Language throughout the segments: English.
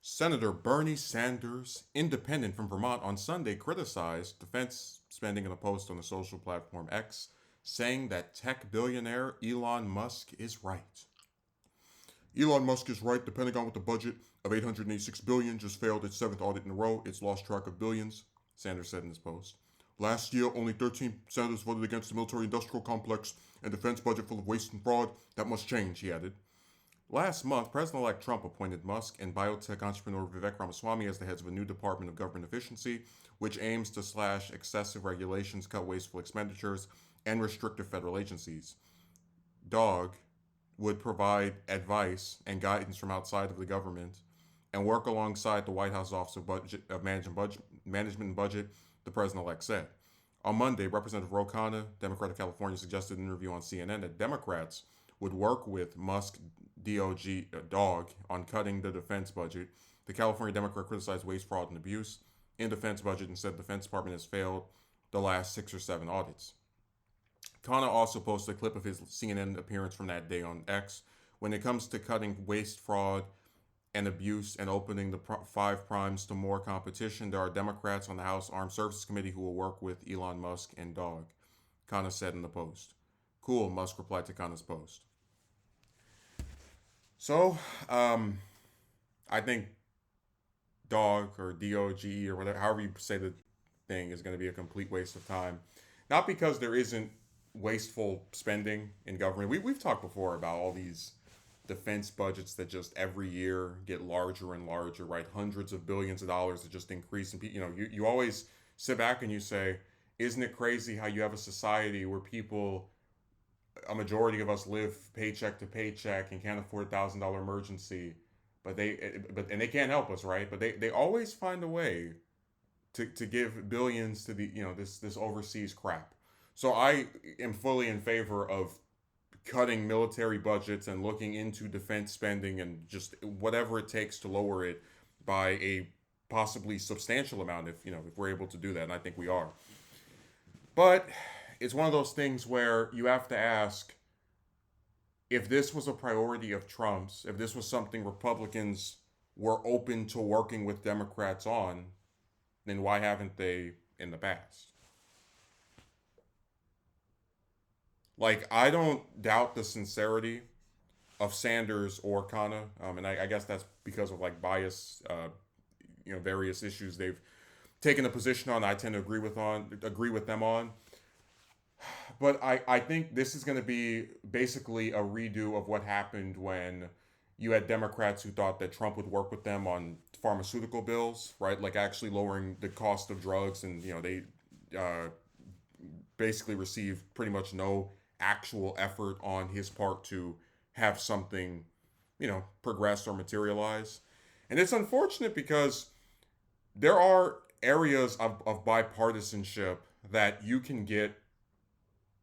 Senator Bernie Sanders, independent from Vermont, on Sunday criticized defense spending in a post on the social platform X, saying that tech billionaire Elon Musk is right. Elon Musk is right. The Pentagon, with a budget of $886 billion, just failed its seventh audit in a row. It's lost track of billions, Sanders said in his post. Last year, only 13 senators voted against the military-industrial complex and defense budget full of waste and fraud. That must change, he added. Last month, President-elect Trump appointed Musk and biotech entrepreneur Vivek Ramaswamy as the heads of a new Department of Government Efficiency, which aims to slash excessive regulations, cut wasteful expenditures, and restrictive federal agencies. DOGE would provide advice and guidance from outside of the government and work alongside the White House Office of Management and Budget, the president-elect said. On Monday, Representative Khanna, Democrat of California, suggested in an interview on CNN that Democrats would work with Musk DOGE on cutting the defense budget. The California Democrat criticized waste, fraud, and abuse in defense budget and said the Defense Department has failed the last 6 or 7 audits. Khanna also posted a clip of his CNN appearance from that day on X. When it comes to cutting waste, fraud, and abuse and opening the five primes to more competition, there are Democrats on the House Armed Services Committee who will work with Elon Musk and DOGE, Khanna said in the post. Cool, Musk replied to Khanna's post. So, I think DOGE or DOGE or whatever, however you say the thing, is going to be a complete waste of time. Not because there isn't wasteful spending in government. We've talked before about all these defense budgets that just every year get larger and larger, right? Hundreds of billions of dollars that just increase. And you always sit back and you say, isn't it crazy how you have a society where people, a majority of us, live paycheck to paycheck and can't afford $1,000 emergency, but they can't help us, right? But they always find a way to give billions to the this overseas crap. So I am fully in favor of cutting military budgets and looking into defense spending and just whatever it takes to lower it by a possibly substantial amount if we're able to do that, and I think we are. But it's one of those things where you have to ask, if this was a priority of Trump's, if this was something Republicans were open to working with Democrats on, then why haven't they in the past? Like, I don't doubt the sincerity of Sanders or Khanna, and I guess that's because of like bias, various issues they've taken a position on. I tend to agree with them on. But I think this is going to be basically a redo of what happened when you had Democrats who thought that Trump would work with them on pharmaceutical bills, right? Like actually lowering the cost of drugs, and they basically received pretty much no actual effort on his part to have something, progress or materialize. And it's unfortunate because there are areas of bipartisanship that you can get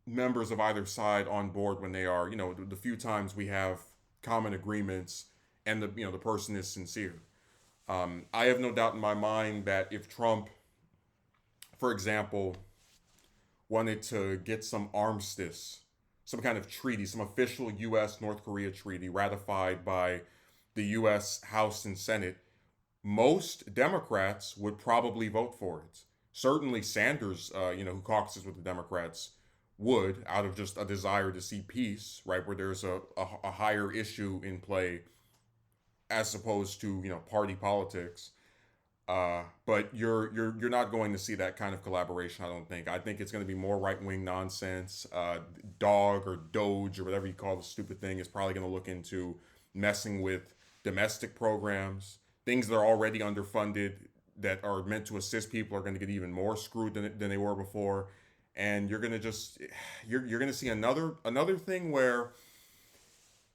members of either side on board when they are, the few times we have common agreements and the person is sincere. I have no doubt in my mind that if Trump, for example, wanted to get some armistice, some kind of treaty, some official U.S. North Korea treaty ratified by the U.S. House and Senate, most Democrats would probably vote for it. Certainly Sanders, who caucuses with the Democrats, would, out of just a desire to see peace, right, where there's a higher issue in play as opposed to party politics. But you're not going to see that kind of collaboration, I don't think. I think it's going to be more right wing nonsense. DOG or DOGE or whatever you call the stupid thing is probably going to look into messing with domestic programs, things that are already underfunded that are meant to assist people are going to get even more screwed than they were before. And you're going to you're going to see another thing where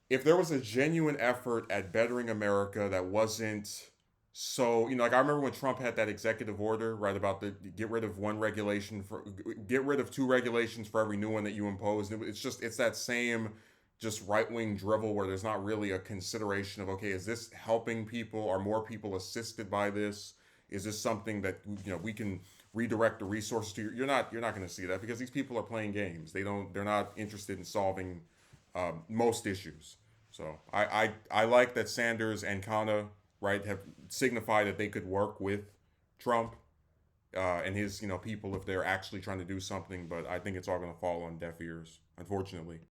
if there was a genuine effort at bettering America that wasn't so, like I remember when Trump had that executive order, right, about the get rid of get rid of 2 regulations for every new one that you impose. It's that same just right wing drivel where there's not really a consideration of, okay, is this helping people? Are more people assisted by this? Is this something that we can redirect the resources to? You're not going to see that because these people are playing games. They're not interested in solving most issues. So I like that Sanders and Khanna right, have signified that they could work with Trump and his, people if they're actually trying to do something. But I think it's all going to fall on deaf ears, unfortunately.